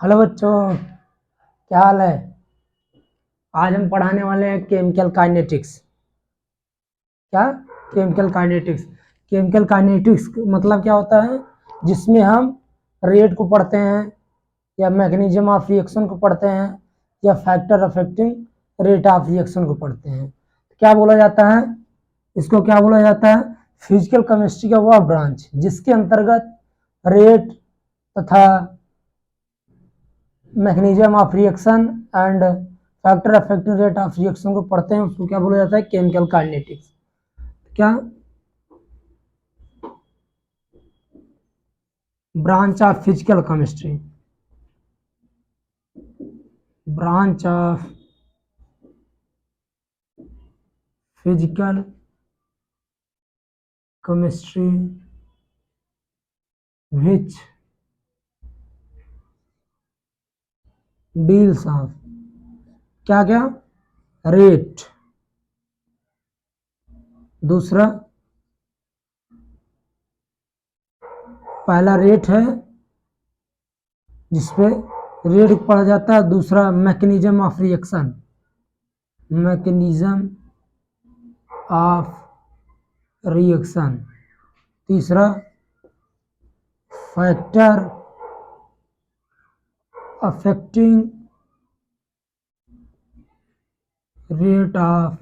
Hello बच्चों, क्या हाल है। आज हम पढ़ाने वाले हैं केमिकल काइनेटिक्स। क्या? केमिकल काइनेटिक्स मतलब क्या होता है, जिसमें हम रेट को पढ़ते हैं या मैकेनिज्म ऑफ रिएक्शन को पढ़ते हैं या factor affecting rate of reaction को पढ़ते हैं। क्या बोला जाता है इसको? क्या बोला जाता है? फिजिकल केमिस्ट्री का वह ब्रांच जिसके अंतर्गत रेट तथा mechanism of reaction and factor affecting rate of reaction को पढ़ते हैं, उसको क्या बोला जाता है? Chemical kinetics. क्या? Branch of physical chemistry. Branch of physical chemistry which deals of क्या क्या? रेट। दूसरा, पहला रेट है जिसपे रेट पढ़ा जाता है। दूसरा mechanism of reaction, mechanism of reaction. तीसरा factor affecting rate of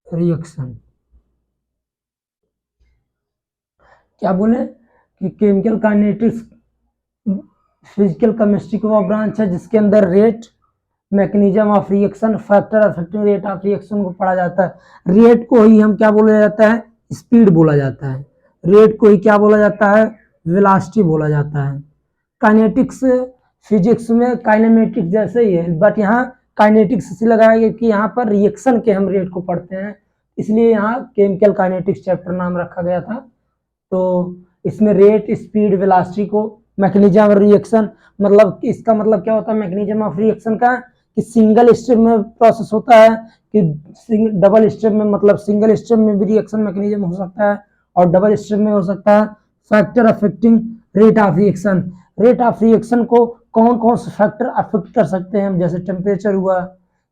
reaction. क्या बोले कि केमिकल काइनेटिक्स फिजिकल केमिस्ट्री का वो ब्रांच है जिसके अंदर rate, mechanism of reaction, factor affecting rate of reaction को पढ़ा जाता है। रेट को ही हम क्या बोला जाता है? स्पीड बोला जाता है। रेट को ही क्या बोला जाता है? वेलोसिटी बोला जाता है। काइनेटिक्स फिजिक्स में काइनेमेटिक्स जैसे ही है, बट यहाँ काइनेटिक्स इसलिए लगाया गया कि यहाँ पर रिएक्शन के हम रेट को पढ़ते हैं, इसलिए यहाँ केमिकल काइनेटिक्स चैप्टर नाम रखा गया था। तो इसमें रेट, स्पीड, वेलोसिटी को, मैकेनिज्म ऑफ रिएक्शन, मतलब इसका मतलब क्या होता है मैकेनिज्म ऑफ रिएक्शन का? कि सिंगल स्टेप में प्रोसेस होता है कि डबल स्टेप में, मतलब सिंगल स्टेप में भी रिएक्शन मैकेनिज्म हो सकता है और डबल स्टेप में हो सकता है। Factor affecting rate of reaction, rate of reaction को कौन कौन से फैक्टर अफेक्ट कर सकते हैं, जैसे टेम्परेचर हुआ,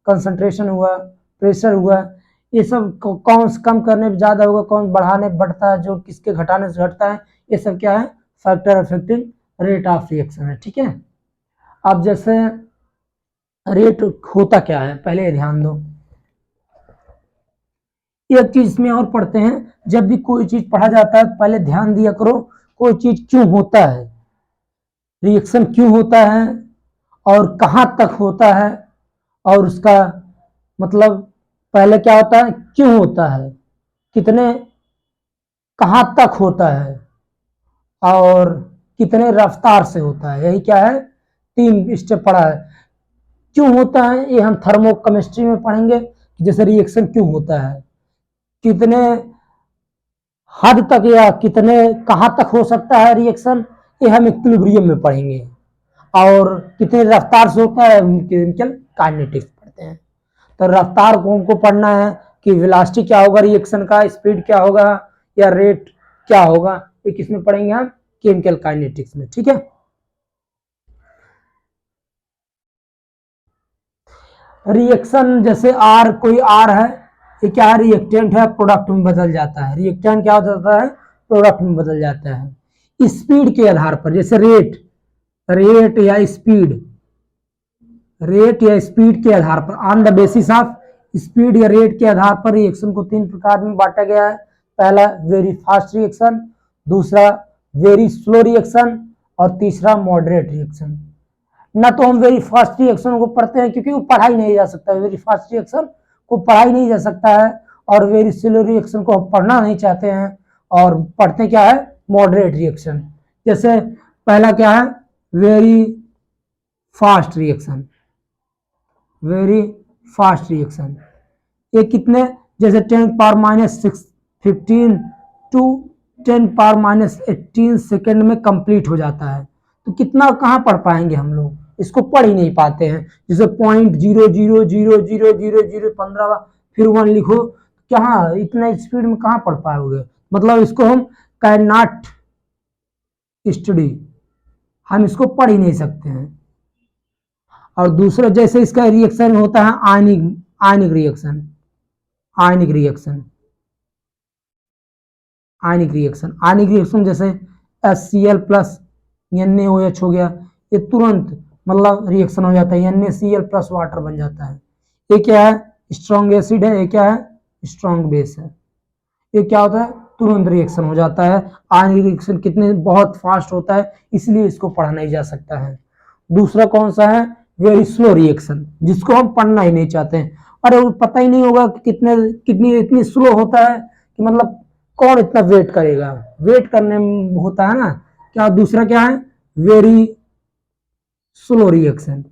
कंसंट्रेशन हुआ, प्रेशर हुआ, ये सब कौन कम करने पे ज्यादा होगा, कौन बढ़ाने पे बढ़ता है, जो किसके घटाने से घटता है, ये सब क्या है? Factor affecting rate of reaction है। ठीक है। अब जैसे रेट होता क्या है, पहले ध्यान दो। एक चीज इसमें और पढ़ते हैं, जब भी कोई चीज पढ़ा जाता है पहले ध्यान दिया करो, कोई चीज क्यों होता है, रिएक्शन क्यों होता है और कहां तक होता है, और उसका मतलब पहले क्या होता है, क्यों होता है, कितने, कहां तक होता है और कितने रफ्तार से होता है। यही क्या है? 3 स्टेप पढ़ा है। क्यों होता है ये हम थर्मोकेमिस्ट्री में पढ़ेंगे, जैसे रिएक्शन क्यों होता है, कितने हद तक या कितने कहां तक हो सकता है रिएक्शन, ये हम इक्विलिब्रियम में पढ़ेंगे। और कितने रफ्तार से होता है केमिकल काइनेटिक्स पढ़ते हैं। तो रफ्तार को पढ़ना है कि वेलोसिटी क्या होगा रिएक्शन का, स्पीड क्या होगा या रेट क्या होगा, ये किसमें पढ़ेंगे हम? केमिकल काइनेटिक्स में। ठीक है। रिएक्शन जैसे आर, कोई आर है, ये क्या है? रिएक्टेंट है, प्रोडक्ट में बदल जाता है। रिएक्टेंट क्या हो जाता है? प्रोडक्ट में बदल जाता है। स्पीड के आधार पर, जैसे रेट, रेट या स्पीड, रेट या स्पीड के आधार पर, on the basis of speed या रेट के आधार पर रिएक्शन को 3 प्रकार में बांटा गया है। पहला वेरी फास्ट रिएक्शन, दूसरा वेरी स्लो रिएक्शन और तीसरा मॉडरेट रिएक्शन। ना तो हम वेरी फास्ट रिएक्शन को पढ़ते हैं क्योंकि वो पढ़ा ही नहीं जा सकता है, वेरी फास्ट रिएक्शन को पढ़ा ही नहीं जा सकता है, और वेरी स्लो रिएक्शन को हम पढ़ना नहीं चाहते हैं और पढ़ते क्या है? Moderate reaction. जैसे पहला क्या है? Very fast reaction, very fast reaction, ये कितने, जैसे 10⁻⁻15 टू 10⁻⁻18 सेकेंड में कंप्लीट हो जाता है। तो कितना कहाँ पढ़ पाएंगे हम लोग, इसको पढ़ ही नहीं पाते हैं। जैसे 0.00000015 फिर 1 लिखो, कहाँ इतना स्पीड में कहाँ पढ़ पाओगे, मतलब इसको हम कैन नॉट स्टडी, हम इसको पढ़ ही नहीं सकते हैं। और दूसरा जैसे इसका रिएक्शन होता है आयनिक आयनिक रिएक्शन आयनिक रिएक्शन आयनिक रिएक्शन आयनिक रिएक्शन जैसे HCl प्लस NaOH हो गया, ये तुरंत मतलब रिएक्शन हो जाता है, NaCl प्लस वाटर बन जाता है। ये क्या है, स्ट्रॉन्ग एसिड है, ये क्या है, स्ट्रॉन्ग बेस है। ये क्या होता है, तुरंत रिएक्शन हो जाता है। आयनिक रिएक्शन कितने बहुत फास्ट होता है, इसलिए इसको पढ़ा नहीं जा सकता है। दूसरा कौन सा है, वेरी स्लो रिएक्शन, जिसको हम पढ़ना ही नहीं चाहते हैं। अरे वो पता ही नहीं होगा कि कितने कितनी इतनी स्लो होता है कि मतलब कौन इतना वेट करेगा, वेट करने में होता है ना क्या। दूसरा क्या है, very slow reaction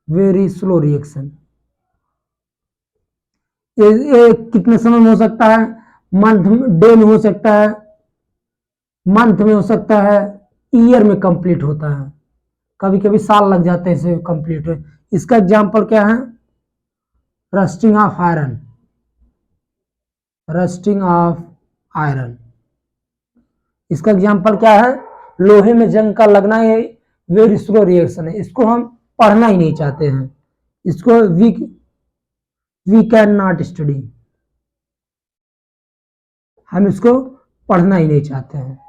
very slow reaction. ये कितने समय में हो सकता है, मंथ डे में हो सकता है, मंथ में हो सकता है, ईयर में कंप्लीट होता है, कभी कभी साल लग जाते हैं इसे कंप्लीट हो। इसका एग्जांपल क्या है, rusting of iron rusting of iron. इसका एग्जांपल क्या है, लोहे में जंग का लगना, ये वेरी स्लो रिएक्शन है, इसको हम पढ़ना ही नहीं चाहते हैं। इसको वी कैन नॉट स्टडी, हम इसको पढ़ना ही नहीं चाहते हैं।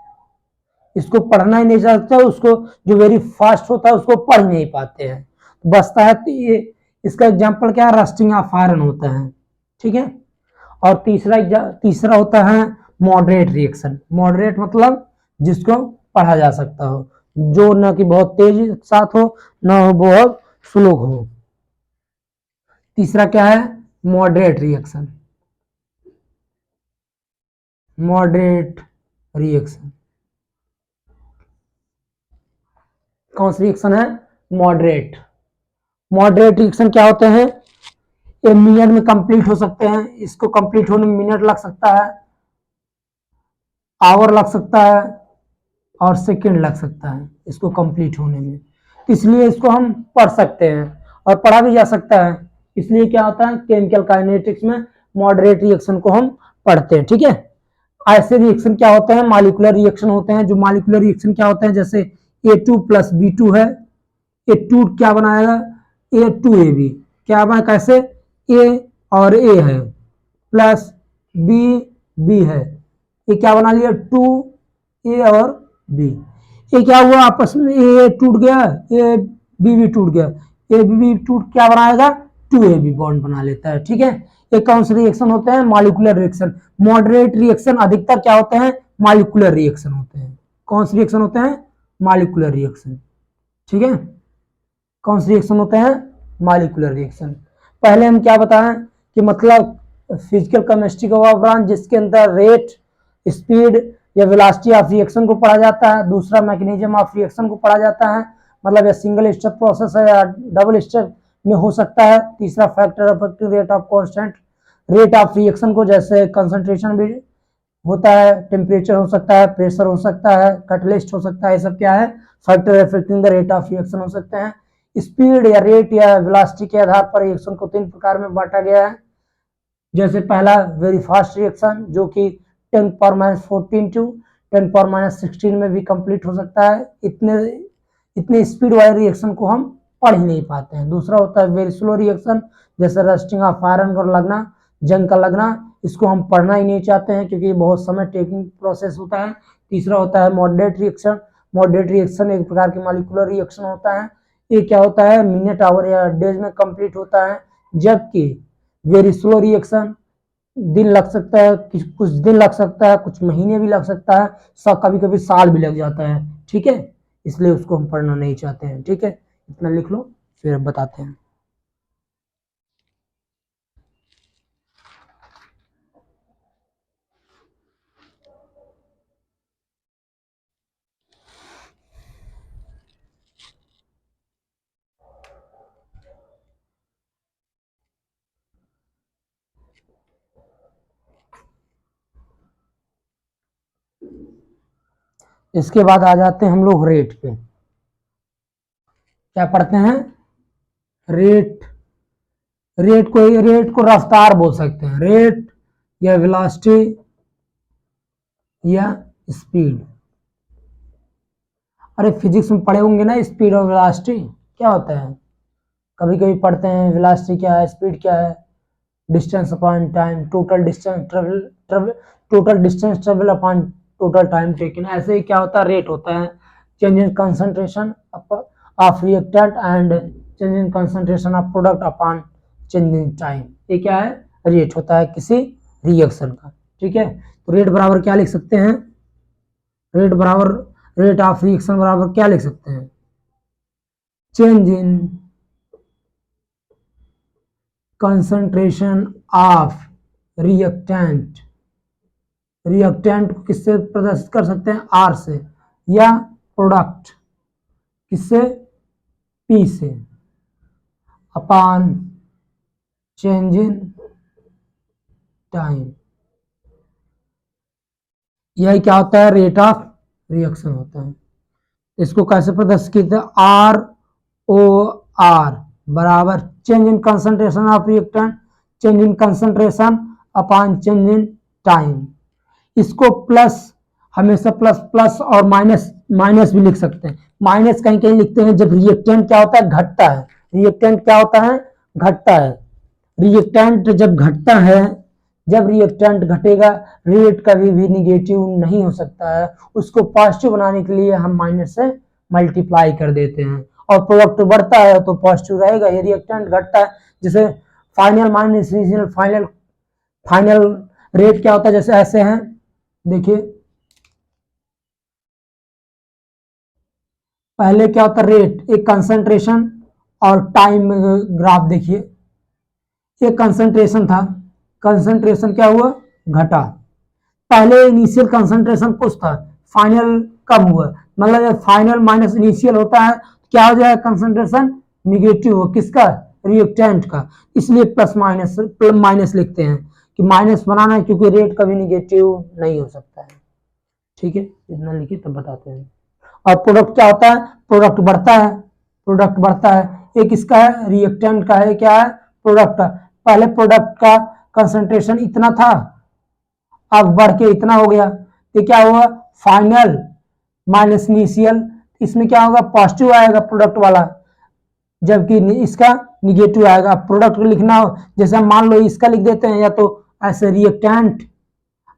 इसको पढ़ना ही नहीं चाहते, उसको जो वेरी फास्ट होता है उसको पढ़ नहीं पाते हैं, बचता है। तो ये इसका एग्जांपल क्या है, रस्टिंग ऑफ आयरन होता है, ठीक है। और तीसरा होता है मॉडरेट रिएक्शन। मॉडरेट मतलब जिसको पढ़ा जा सकता हो, जो न कि बहुत तेज साथ हो, न हो बहुत स्लो हो। तीसरा क्या है, मॉडरेट रिएक्शन मॉडरेट रिएक्शन। कौन सी रिएक्शन है, मॉडरेट। मॉडरेट रिएक्शन क्या होते हैं, ये मिनट में कंप्लीट हो सकते हैं, इसको कंप्लीट होने में मिनट लग सकता है, आवर लग सकता है, और सेकंड लग सकता है इसको कंप्लीट होने में। इसलिए इसको हम पढ़ सकते हैं और पढ़ा भी जा सकता है। इसलिए क्या होता है, केमिकल काइनेटिक्स में मॉडरेट रिएक्शन को हम पढ़ते हैं, ठीक है। ऐसे रिएक्शन क्या होते हैं, मॉलिक्यूलर रिएक्शन होते हैं। जो मॉलिक्यूलर रिएक्शन क्या होते हैं, जैसे A2 प्लस B2 है, A2 क्या बनाएगा, A2AB क्या बना, कैसे, A और A है प्लस B B है, ये क्या बना लिया, 2A और B। ये क्या हुआ, आपस में A टूट गया, A B भी टूट गया, A B टूट क्या बनाएगा, 2AB बॉन्ड बना लेता है, ठीक है। ये कौन से रिएक्शन होते हैं, मॉलिक्यूलर रिएक्शन। मॉडरेट रिएक्शन अधिकतर क्या होते हैं, मॉलिक्यूलर रिएक्शन होते हैं। कौन से रिएक्शन होते हैं, मॉलिक्यूलर रिएक्शन, ठीक है। कौन से रिएक्शन होते हैं, मॉलिक्यूलर रिएक्शन। पहले हम क्या बताएं कि मतलब फिजिकल केमिस्ट्री का वह ब्रांच जिसके अंदर रेट, स्पीड या वेलोसिटी ऑफ रिएक्शन को पढ़ा जाता है। दूसरा मैकेनिज्म ऑफ रिएक्शन को पढ़ा जाता है, मतलब ये सिंगल स्टेप प्रोसेस है या डबल स्टेप में हो सकता है। तीसरा factor affecting rate of constant rate of reaction को, जैसे कंसंट्रेशन भी होता है, टेम्परेचर हो सकता है, प्रेशर हो सकता है, कैटलिस्ट हो सकता है, ये सब क्या है, factor affecting the rate of reaction हो सकते हैं। स्पीड या रेट या वेलोसिटी के आधार पर रिएक्शन को 3 प्रकार में बांटा गया है। जैसे पहला वेरी फास्ट रिएक्शन, जो कि 10⁻14 टू 10⁻16 में भी कंप्लीट हो सकता है। इतने स्पीड वाले रिएक्शन को हम पढ़ ही नहीं पाते हैं। दूसरा होता है वेरी स्लो रिएक्शन, जैसे रस्टिंग ऑफ आयरन का लगना, जंग का लगना, इसको हम पढ़ना ही नहीं चाहते हैं क्योंकि बहुत समय टेकिंग प्रोसेस होता है। तीसरा होता है मॉडरेट रिएक्शन। मॉडरेट रिएक्शन एक प्रकार की मॉलिक्यूलर रिएक्शन होता है। ये क्या होता है, मिनट, आवर या डेज में कंप्लीट होता है। जबकि वेरी स्लो रिएक्शन दिन लग सकता है, कुछ दिन लग सकता है, कुछ महीने भी लग सकता है, कभी कभी साल भी लग जाता है, ठीक है। इसलिए उसको हम पढ़ना नहीं चाहते हैं, ठीक है। इतना लिख लो, फिर बताते हैं। इसके बाद आ जाते हैं हम लोग रेट पे। क्या पढ़ते हैं, रेट। रेट को रफ्तार बोल सकते हैं, रेट या वेलोसिटी या स्पीड। अरे फिजिक्स में पढ़े होंगे ना, स्पीड और वेलोसिटी क्या होता है, कभी कभी पढ़ते हैं। वेलोसिटी क्या है, स्पीड क्या है, distance upon time, total distance travel upon total time taken. ऐसे ही क्या होता है, रेट होता है, change in concentration of reactant and change in concentration of product upon change in time. ये क्या है, रेट होता है किसी रिएक्शन का। ठीक है, तो रेट बराबर क्या लिख सकते हैं, रेट बराबर, रेट ऑफ रिएक्शन बराबर क्या लिख सकते हैं, change in concentration of reactant. Reactant को किससे प्रदर्शित कर सकते हैं, आर से, या प्रोडक्ट किससे, पी से, अपॉन चेंज इन टाइम। यही क्या होता है, रेट ऑफ रिएक्शन होता है। इसको कैसे प्रदर्शित किया, आर ओ आर बराबर change in concentration of reactant, change in concentration upon change in time. इसको प्लस, हमेशा प्लस प्लस और माइनस माइनस भी लिख सकते हैं। माइनस कहीं कहीं लिखते हैं जब रिएक्टेंट क्या होता है, घटता है। रिएक्टेंट क्या होता है, घटता है। रिएक्टेंट जब घटता है, जब रिएक्टेंट घटेगा, रेट कभी भी निगेटिव नहीं हो सकता है। उसको पॉजिटिव बनाने के लिए हम माइनस से मल्टीप्लाई कर देते हैं, और प्रोडक्ट बढ़ता है तो पॉजिटिव रहेगा। ये रिएक्टेंट घटता है, जैसे final minus initial, final final rate क्या होता है, जैसे ऐसे हैं, देखिए पहले क्या होता है, रेट एक कंसंट्रेशन और टाइम ग्राफ देखिए, ये कंसंट्रेशन था, कंसंट्रेशन क्या हुआ, घटा। पहले इनिशियल कंसंट्रेशन कुछ था, फाइनल कम हुआ, मतलब जब फाइनल माइनस इनिशियल होता है क्या हो जाएगा, कंसंट्रेशन निगेटिव हो, किसका, रिएक्टेंट का। इसलिए प्लस माइनस माइनस लिखते हैं कि माइनस बनाना है, क्योंकि रेट कभी निगेटिव नहीं हो सकता है। ठीक है, इतना लिखिए तब बताते हैं। और प्रोडक्ट क्या होता है, प्रोडक्ट बढ़ता है, प्रोडक्ट बढ़ता है। एक किसका है, रिएक्टेंट का है, क्या है, प्रोडक्ट का। पहले प्रोडक्ट का कंसंट्रेशन इतना था, अब बढ़ के इतना हो गया, तो क्या हुआ, फाइनल माइनस इनिशियल, इसमें क्या होगा, पॉजिटिव आएगा प्रोडक्ट वाला, जबकि इसका निगेटिव आएगा। प्रोडक्ट को लिखना हो, जैसे हम मान लो इसका लिख देते हैं, या तो ऐसे रिएक्टेंट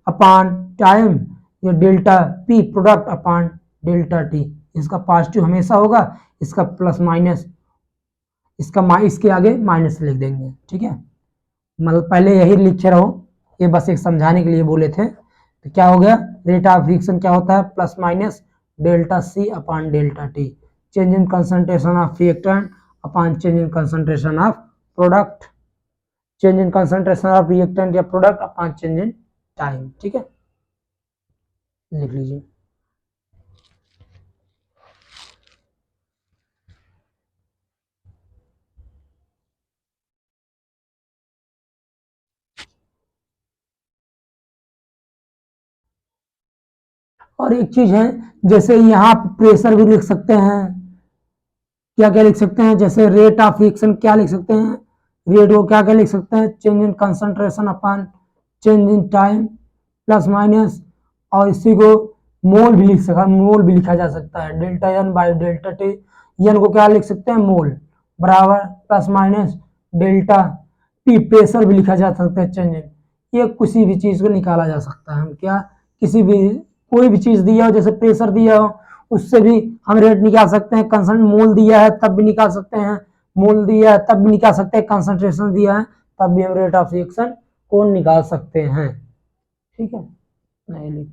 अपॉन टाइम, या delta P product upon delta T. इसका पॉजिटिव हमेशा होगा, इसका प्लस माइनस, इसका इसके आगे माइनस लिख देंगे। ठीक है, मतलब पहले यही लिखे रहो, ये बस एक समझाने के लिए बोले थे। तो क्या हो गया, रेट ऑफ रिएक्शन क्या होता है, plus minus delta C upon delta T, change in concentration of reactant upon change in concentration of product, change in concentration of reactant या product upon change in time. ठीक है, लिख लीजिए। और एक चीज है, जैसे यहाँ प्रेशर भी लिख सकते हैं, क्या क्या लिख सकते हैं, जैसे रेट ऑफ रिएक्शन क्या लिख सकते हैं, रेट को क्या क्या लिख सकते हैं, change in concentration upon change in time plus minus, और इसी को मोल भी लिख सकता, मोल भी लिखा जा सकता है, delta n by delta t. N को क्या लिख सकते हैं, मोल बराबर plus minus delta p, pressure भी लिखा जा सकता है, चेंज इन। ये किसी भी चीज को निकाला जा सकता है, हम क्या, किसी भी कोई भी चीज दिया हो, जैसे प्रेशर दिया हो, उससे भी हम रेट निकाल सकते हैं। कंसंट मोल दिया है तब भी निकाल सकते हैं, मोल दिया है तब भी निकाल सकते हैं, कंसंट्रेशन दिया है तब भी हम रेट ऑफ रिएक्शन को निकाल सकते हैं। ठीक है, नहीं लिख,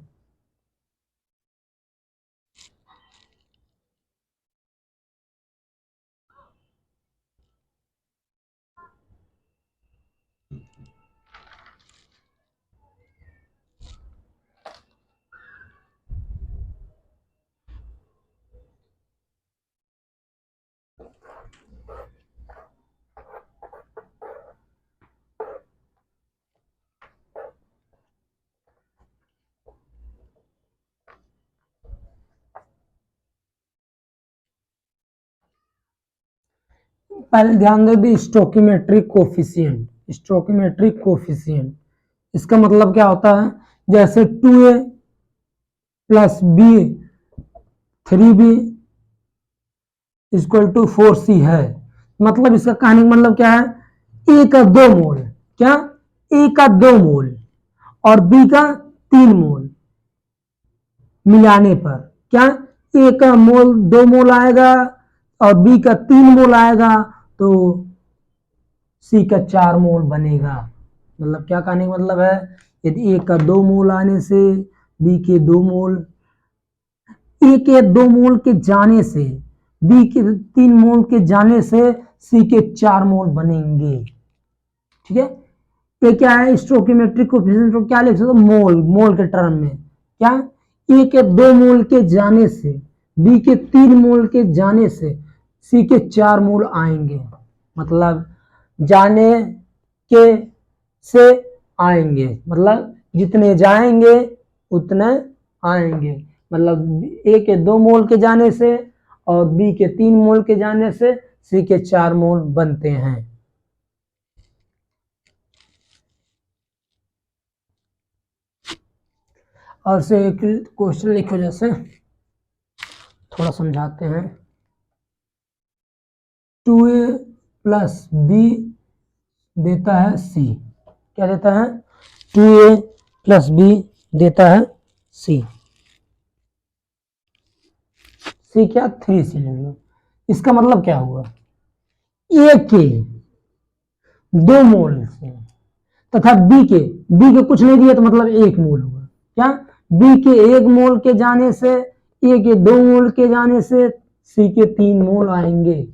पहले ध्यान दो भी, स्टोकियोमेट्रिक कोफिशिएंट, स्टोकियोमेट्रिक कोफिशिएंट इसका मतलब क्या होता है, जैसे 2a plus B 3b equal to 4c है। मतलब इसका कहने का मतलब क्या है, ए का 2 मोल, क्या ए का 2 मोल और बी का 3 मोल मिलाने पर क्या ए का मोल 2 मोल आएगा और बी का 3 मोल आएगा, तो सी का 4 मोल बनेगा। मतलब क्या कहने का मतलब है, यदि ए का 2 मोल आने से बी के 2 मोल, ए के 2 मोल के जाने से बी के 3 मोल के जाने से सी के 4 मोल बनेंगे। ठीक है, ये क्या है, स्टोइकियोमेट्रिक कोएफिशिएंट को क्या लिख सकते हो, मोल, मोल के टर्म में। क्या ए के 2 मोल के जाने से बी के 3 मोल के जाने से सी के 4 मोल आएंगे। मतलब जाने के से आएंगे, मतलब जितने जाएंगे उतने आएंगे। मतलब ए के 2 मोल के जाने से और बी के 3 मोल के जाने से सी के 4 मोल बनते हैं। और से एक क्वेश्चन लिखो, जैसे थोड़ा समझाते हैं। 2a प्लस बी देता है सी, क्या देता है, 2a प्लस बी देता है सी, सी क्या 3c ले लो। इसका मतलब क्या हुआ, ए के 2 मोल से तथा बी के कुछ नहीं दिया तो मतलब 1 मोल हुआ। क्या बी के 1 मोल के जाने से ए के 2 मोल के जाने से सी के 3 मोल आएंगे।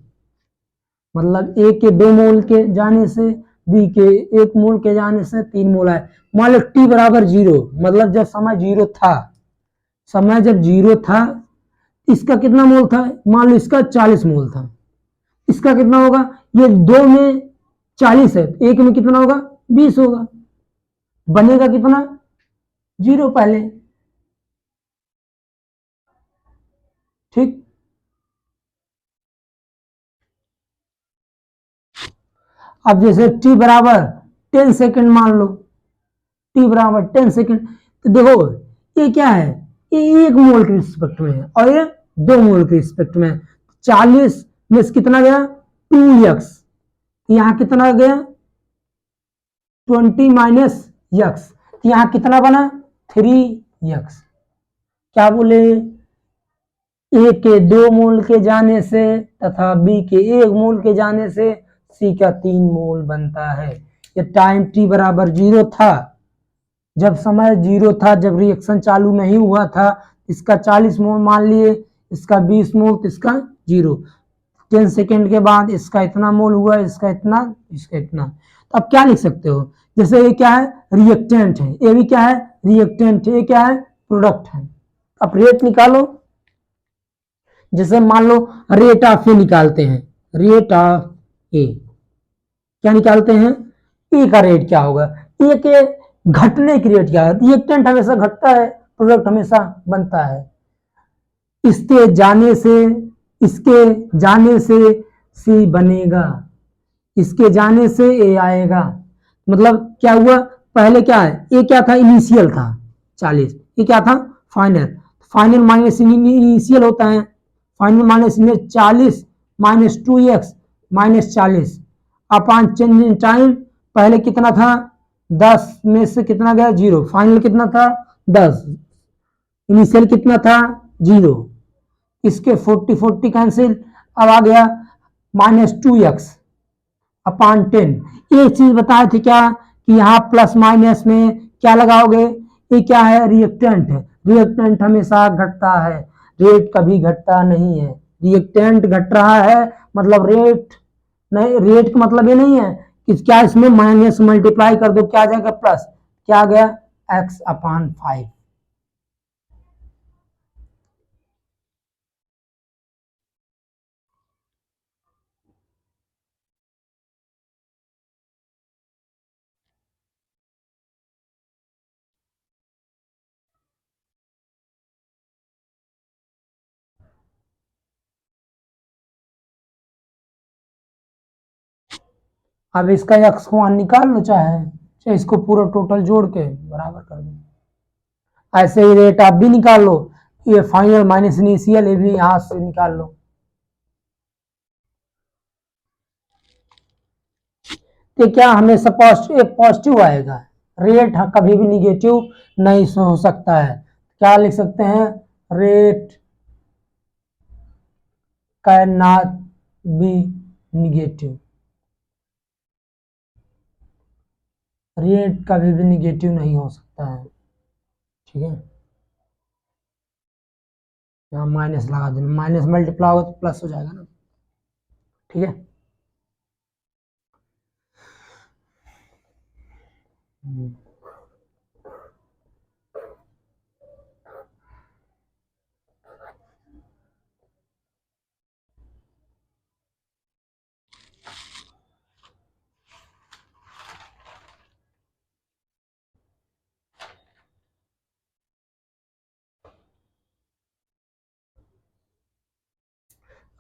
मतलब ए के 2 मोल के जाने से बी के 1 मोल के जाने से 3 मोल आए। मान लो टी बराबर 0, मतलब जब समय 0 था, समय जब 0 था, इसका कितना मोल था, मान लो इसका 40 मोल था, इसका कितना होगा, ये 2 में 40 है, 1 में कितना होगा 20 होगा, बनेगा कितना 0 पहले। ठीक, अब जैसे t बराबर 10 सेकंड मान लो, t बराबर 10 सेकंड, तो देखो ये क्या है, ये 1 मोल के रिस्पेक्ट में है और ये 2 मोल के रिस्पेक्ट में है। 40 में से कितना गया 2x, यहां कितना गया 20 माइनस x, यहां कितना बना 3x। क्या बोले, ए के 2 मोल के जाने से तथा बी के 1 मोल के जाने से सी का 3 मोल बनता है। ये टाइम t बराबर 0 था, जब समय 0 था, जब रिएक्शन चालू नहीं हुआ था, इसका 40 मोल मान लिए, इसका 20 मोल, तो इसका 0। 10 सेकेंड के बाद इसका इतना मोल हुआ, इसका इतना, इसका इतना। तो अब क्या लिख सकते हो, जैसे ये क्या है रिएक्टेंट है, ये भी क्या है रिएक्टेंट है, ये क्या है प्रोडक्ट है। अब रेट निकालो, जैसे मान लो रेट ऑफ ए निकालते हैं, रेट ऑफ ए क्या निकालते हैं, ए का रेट क्या होगा, ए के घटने की रेट क्या है, रिएक्टेंट हमेशा घटता है, प्रोडक्ट हमेशा बनता है। इसके जाने से सी बनेगा, इसके जाने से ए आएगा। मतलब क्या हुआ, पहले क्या है, ए क्या था इनिशियल था 40, ये क्या था फाइनल, फाइनल माइनस इनिशियल होता है, final minus 40 minus 2x minus 40 upon change in time. पहले कितना था 10 में से कितना गया 0, फाइनल कितना था 10, इनिशियल कितना था 0, इसके 40 कैंसिल, अब आ गया माइनस 2x अपॉन 10। एक चीज बताए थे क्या कि यहाँ प्लस माइनस में क्या लगाओगे, ये क्या है रिएक्टेंट है, रिएक्टेंट हमेशा घटता है, रेट कभी घटता नहीं है। रिएक्टेंट घट रहा है मतलब रेट नहीं, रेट का मतलब ये नहीं है कि क्या इसमें माइनस मल्टीप्लाई कर दो क्या आ जाएगा प्लस, क्या आ गया x अपॉन 5। अब इसका x को मान निकाल लो, चाहे इसको पूरा टोटल जोड़ के बराबर कर दो। ऐसे ही रेट आप भी निकाल लो, ये फाइनल माइनस इनिशियल, ये भी यहां से निकाल लो। तो क्या हमेशा पॉजिटिव, एक पॉजिटिव आएगा, रेट कभी भी निगेटिव नहीं हो सकता है। क्या लिख सकते हैं, rate can not be negative, rate कभी भी निगेटिव नहीं हो सकता है। ठीक है, यहाँ माइनस लगा देना, माइनस मल्टीप्लाई होगा तो प्लस हो जाएगा ना। ठीक है,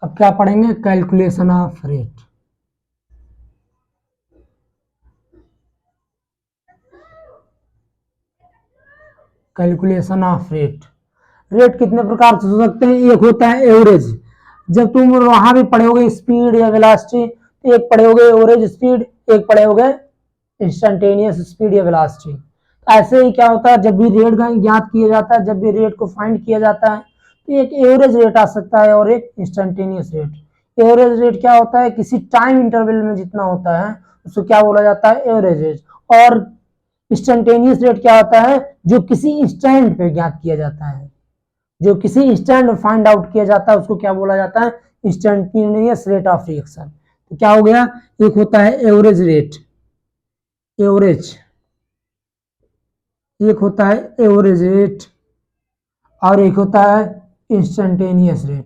अब क्या पढ़ेंगे, calculation of rate. Calculation of rate, rate कितने प्रकार से हो सकते हैं। एक होता है एवरेज, जब तुम वहां भी पढ़ोगे स्पीड या वेलोसिटी, तो एक पढ़ोगे एवरेज स्पीड, एक पढ़ोगे इंस्टेंटेनियस स्पीड या वेलोसिटी। ऐसे ही क्या होता है, जब भी रेट ज्ञात किया जाता है, जब भी रेट को फाइंड किया जाता है, तो एक एवरेज रेट आ सकता है और एक इंस्टेंटेनियस रेट। एवरेज रेट क्या होता है, किसी टाइम इंटरवल में जितना होता है उसको क्या बोला जाता है, एवरेज रेट। और इंस्टेंटेनियस रेट क्या होता है, जो किसी इंस्टेंट पे ज्ञात किया जाता है, जो किसी इंस्टेंट फाइंड आउट किया जाता है उसको क्या बोला जाता है, इंस्टेंटेनियस रेट ऑफ रिएक्शन। तो क्या हो गया, एक होता है एवरेज रेट, एवरेज, एक होता है एवरेज रेट और एक होता है instantaneous rate.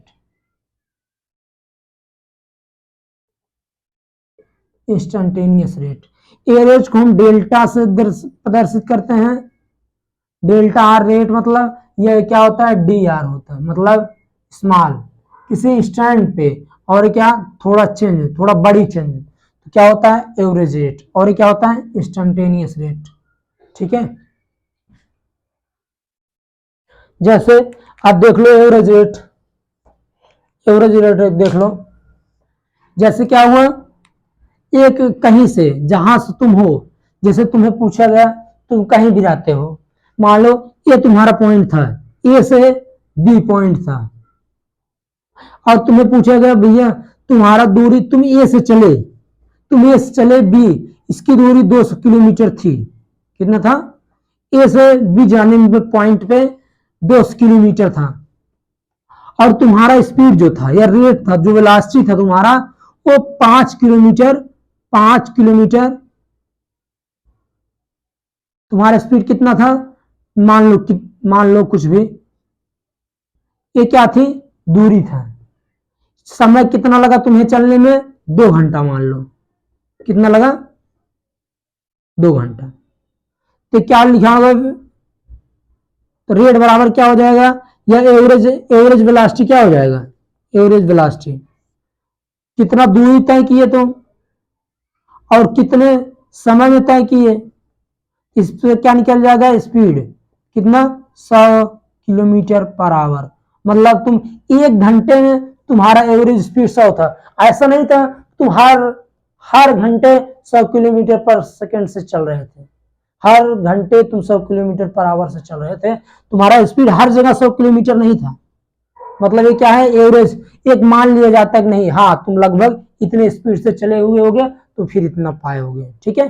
Instantaneous rate, average को हम डेल्टा से प्रदर्शित करते हैं। डेल्टा आर रेट मतलब यह क्या होता है, डी आर होता है, मतलब स्मॉल, किसी स्टैंड पे, और क्या थोड़ा चेंज, थोड़ा बड़ी चेंज, तो क्या होता है एवरेज रेट, और क्या होता है इंस्टेंटेनियस रेट। ठीक है, जैसे आप देख लो एवरेज रेट, एवरेज रेट देख लो। जैसे क्या हुआ, एक कहीं से, जहां से तुम हो, जैसे तुम्हें पूछा गया तुम कहीं भी जाते हो, मान लो ये तुम्हारा पॉइंट था, ए से बी पॉइंट था, और तुम्हें पूछा गया भैया तुम्हारा दूरी, तुम ए से चले, तुम ए से चले बी, इसकी दूरी 200 किलोमीटर थी। कितना था, ए से बी जाने में पॉइंट पे 200 किलोमीटर था, और तुम्हारा स्पीड जो था या रेट था, जो वेलोसिटी था तुम्हारा, वो 5 किलोमीटर, 5 किलोमीटर तुम्हारा स्पीड कितना था, मान लो कुछ भी, ये क्या थी, दूरी था। समय कितना लगा तुम्हें चलने में, 2 घंटा मान लो, कितना लगा, 2 घंटा। तो क्या लिखा होगा, तो रेट बराबर क्या हो जाएगा, या एवरेज, एवरेज वेलोसिटी क्या हो जाएगा, एवरेज वेलोसिटी, कितना दूरी तय किए तुम और कितने समय में तय किए, इस पे क्या निकल जाएगा, स्पीड कितना, 100 किलोमीटर पर आवर। मतलब तुम 1 घंटे में तुम्हारा एवरेज स्पीड 100 था, ऐसा नहीं था तुम हर घंटे 100 किलोमीटर पर सेकेंड से चल रहे थे, हर घंटे तुम 100 किलोमीटर पर आवर से चल रहे थे, तुम्हारा स्पीड हर जगह 100 किलोमीटर नहीं था। मतलब ये क्या है, एवरेज, एक मान लिया जाता है कि नहीं, हाँ तुम लगभग इतने स्पीड से चले हुए होगे तो फिर इतना पाए होगे। ठीक है,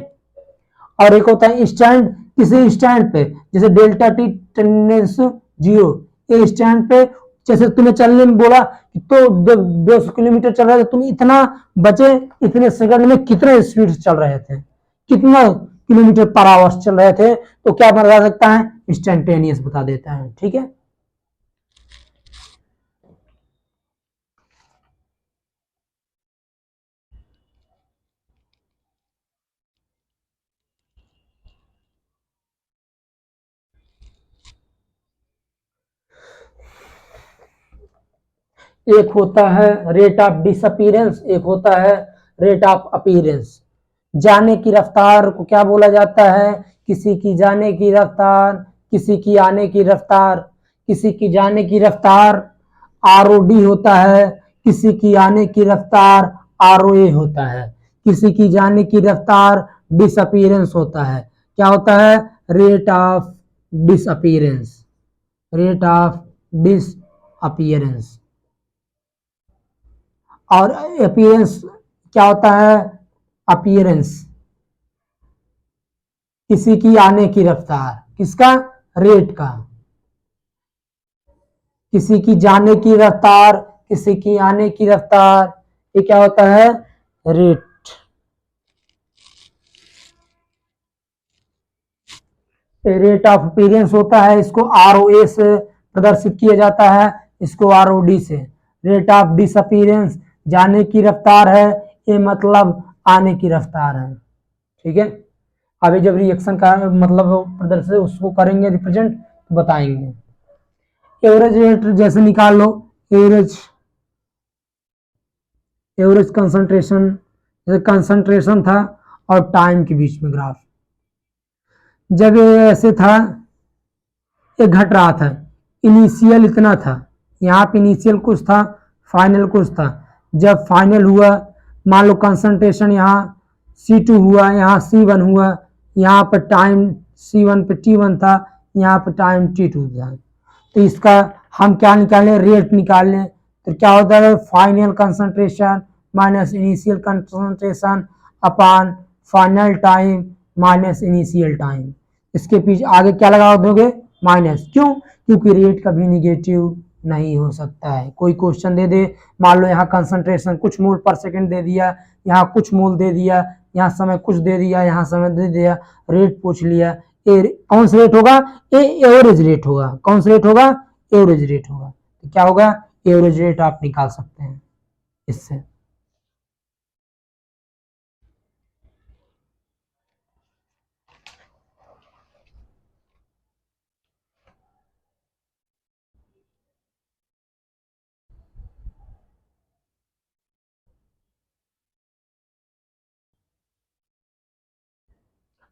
और एक होता है स्टैंड, किसी स्टैंड पे, जैसे डेल्टा टी टेंडेंस 0, ये स्टैंड पे, जैसे तुम्हें चलने में बोला तो 200 किलोमीटर चल रहे थे, तुम इतना बचे, इतने सेकंड में कितने स्पीड से चल रहे थे, कितना किलोमीटर पर आवर चल रहे थे, तो क्या बता सकता है, इंस्टेंटेनियस बता देता है। ठीक है, एक होता है रेट ऑफ डिसअपीयरेंस, एक होता है रेट ऑफ अपीयरेंस। जाने की रफ्तार को क्या बोला जाता है, किसी की जाने की रफ्तार, किसी की आने की रफ्तार, किसी की जाने की रफ्तार ROD होता है, किसी की आने की रफ्तार ROA होता है, किसी की जाने की रफ्तार डिसअपीयरेंस होता है। क्या होता है? Rate of disappearance, rate of disappearance. और अपीयरेंस क्या होता है? अपीयरेंस किसी की आने की रफ्तार, किसका? रेट का। किसी की जाने की रफ्तार, किसी की आने की रफ्तार, ये क्या होता है? रेट। रेट ऑफ अपीयरेंस होता है, इसको ROA से प्रदर्शित किया जाता है, इसको ROD से। रेट ऑफ डिसअपीयरेंस जाने की रफ्तार है, ये मतलब आने की रफ्तार है। ठीक है, अभी जब रिएक्शन का मतलब प्रदर्शित उसको करेंगे रिप्रेजेंट, तो बताएंगे। एवरेज रेट जैसे निकाल लो, एवरेज एवरेज कंसंट्रेशन, जैसे कंसंट्रेशन था और टाइम के बीच में ग्राफ, जब ये ऐसे था, ये घट रहा था, इनिशियल इतना था, यहाँ पे इनिशियल कुछ था, फाइनल कुछ था। जब फाइनल हुआ, मान लो कंसंट्रेशन यहाँ C2 हुआ, यहाँ C1 हुआ, यहाँ पर टाइम C1 पे T1 था, यहाँ पर टाइम T2 था, तो इसका हम क्या निकालें? रेट निकालें। तो क्या होता है? Final concentration minus initial concentration upon final time minus initial time. इसके पीछे आगे क्या लगा दोगे? माइनस। क्यों? क्योंकि रेट कभी निगेटिव नहीं हो सकता है। कोई क्वेश्चन दे दे, मान लो यहाँ कंसंट्रेशन कुछ मोल पर सेकंड दे दिया, यहाँ कुछ मोल दे दिया, यहाँ समय कुछ दे दिया, यहाँ समय दे दिया, रेट पूछ लिया, कौन सा रेट होगा? एवरेज रेट होगा। कौन सा रेट होगा? एवरेज रेट होगा। तो क्या होगा? एवरेज रेट आप निकाल सकते हैं इससे।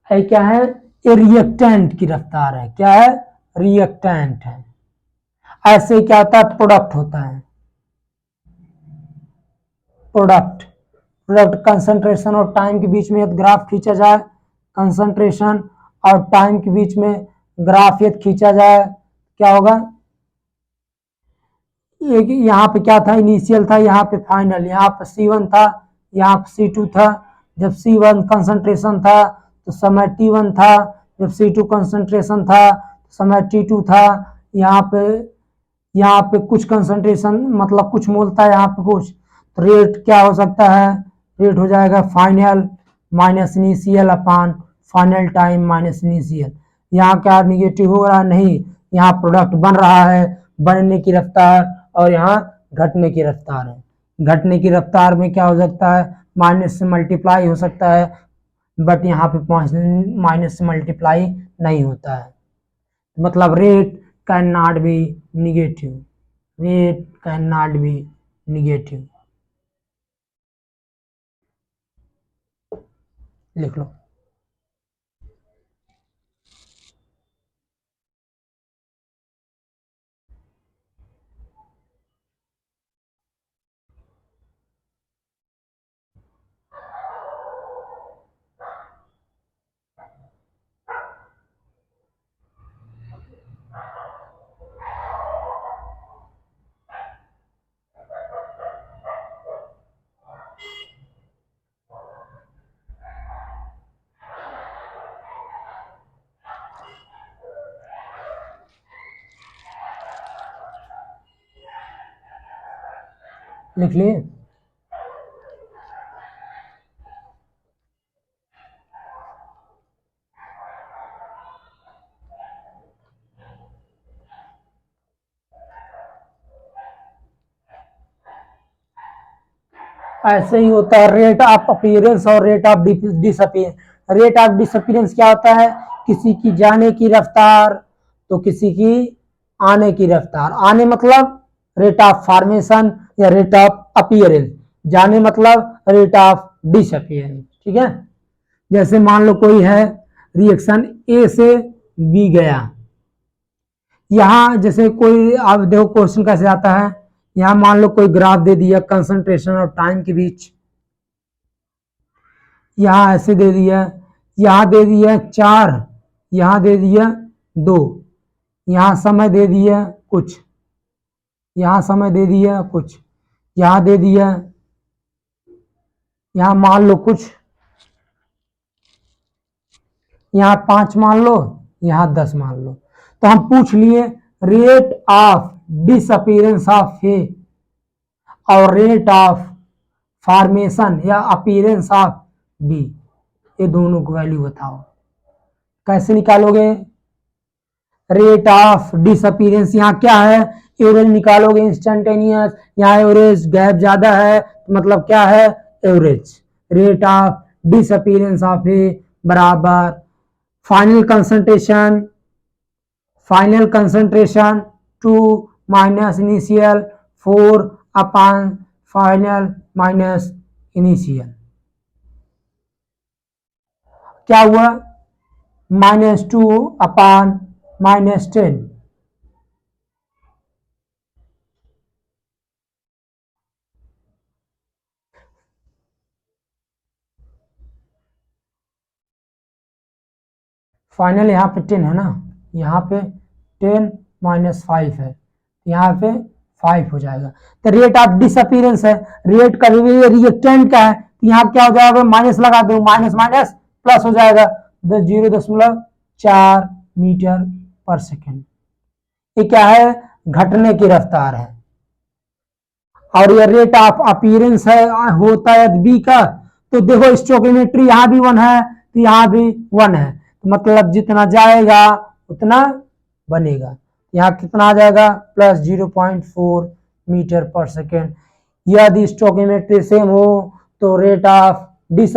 है क्या है? ये रिएक्टेंट की रफ्तार है। क्या है? रिएक्टेंट है। ऐसे क्या होता है? प्रोडक्ट होता है, प्रोडक्ट। प्रोडक्ट कंसंट्रेशन और टाइम के बीच में यदि ग्राफ खींचा जाए, कंसंट्रेशन और टाइम के बीच में ग्राफ यदि खींचा जाए, क्या होगा? यहाँ पे क्या था? इनिशियल था, यहाँ पे फाइनल, यहाँ पे C1 था, यहाँ पे C2 था। जब C1 कंसंट्रेशन था तो समय T1 था, जब C2 कंसंट्रेशन था तो समय T2 था। यहाँ पे कुछ कंसंट्रेशन मतलब कुछ मोल था, यहाँ पे कुछ, तो रेट क्या हो सकता है? रेट हो जाएगा final minus initial upon final time minus initial. यहाँ क्या निगेटिव हो रहा? नहीं, यहाँ प्रोडक्ट बन रहा है, बनने की रफ्तार, और यहाँ घटने की रफ्तार है। घटने की रफ्तार में क्या हो सकता है? माइनस से मल्टीप्लाई हो सकता है, बट यहाँ पे माइनस से मल्टीप्लाई नहीं होता है। मतलब rate can not be negative, rate can not be negative. लिख लो। लिख लिए? ऐसे ही होता है रेट ऑफ अपीयरेंस और rate of disappearance. Rate of disappearance क्या होता है? किसी की जाने की रफ्तार तो किसी की आने की रफ्तार। आने मतलब रेट ऑफ फॉर्मेशन या रेट ऑफ अपीयरेंस, जाने मतलब रेट ऑफ डिसअपीयरेंस। ठीक है, जैसे मान लो कोई है, रिएक्शन ए से बी गया, यहाँ जैसे कोई आप देखो क्वेश्चन कैसे आता है, यहाँ मान लो कोई ग्राफ दे दिया कंसंट्रेशन और टाइम के बीच, यहाँ ऐसे दे दिया, यहाँ दे दिया 4, यहाँ दे दिया 2, यहाँ समय दे दिया कुछ, यहाँ समय दे दिया कुछ, यहाँ दे दिया, यहाँ मान लो कुछ, यहाँ 5 मान लो, यहाँ 10 मान लो। तो हम पूछ लिए रेट ऑफ डिसअपीयरेंस ऑफ ए और रेट ऑफ फॉर्मेशन या अपीयरेंस ऑफ बी, ये दोनों को वैल्यू बताओ। कैसे निकालोगे? रेट ऑफ डिसअपीयरेंस, यहाँ क्या है, एवरेज निकालोगे इंस्टेंटेनियस, यहाँ एवरेज गैप ज्यादा है तो मतलब क्या है, average. Rate of disappearance of A बराबर final concentration 2 minus initial 4 upon final minus initial. क्या हुआ, -2 अपॉन -10। फाइनल यहाँ पे 10 है ना, यहाँ पे 10 - 5 है, यहाँ पे 5 हो जाएगा। तो रेट ऑफ डिसअपीयरेंस है, रेट का रिएक्टेंट का है, तो यहाँ क्या हो जाएगा, माइनस लगा दो, माइनस माइनस प्लस हो जाएगा, 0.4 मीटर पर सेकेंड। ये क्या है, घटने की रफ्तार है। और ये रेट ऑफ अपीयरेंस है, होता है बी का, तो देखो स्टोकियोमेट्री यहाँ भी 1 है तो यहाँ भी 1 है, तो मतलब जितना जाएगा उतना बनेगा। यहाँ कितना आ जाएगा, +0.4 मीटर पर सेकेंड। यदि स्टोकियोमेट्री सेम हो तो रेट ऑफ डिस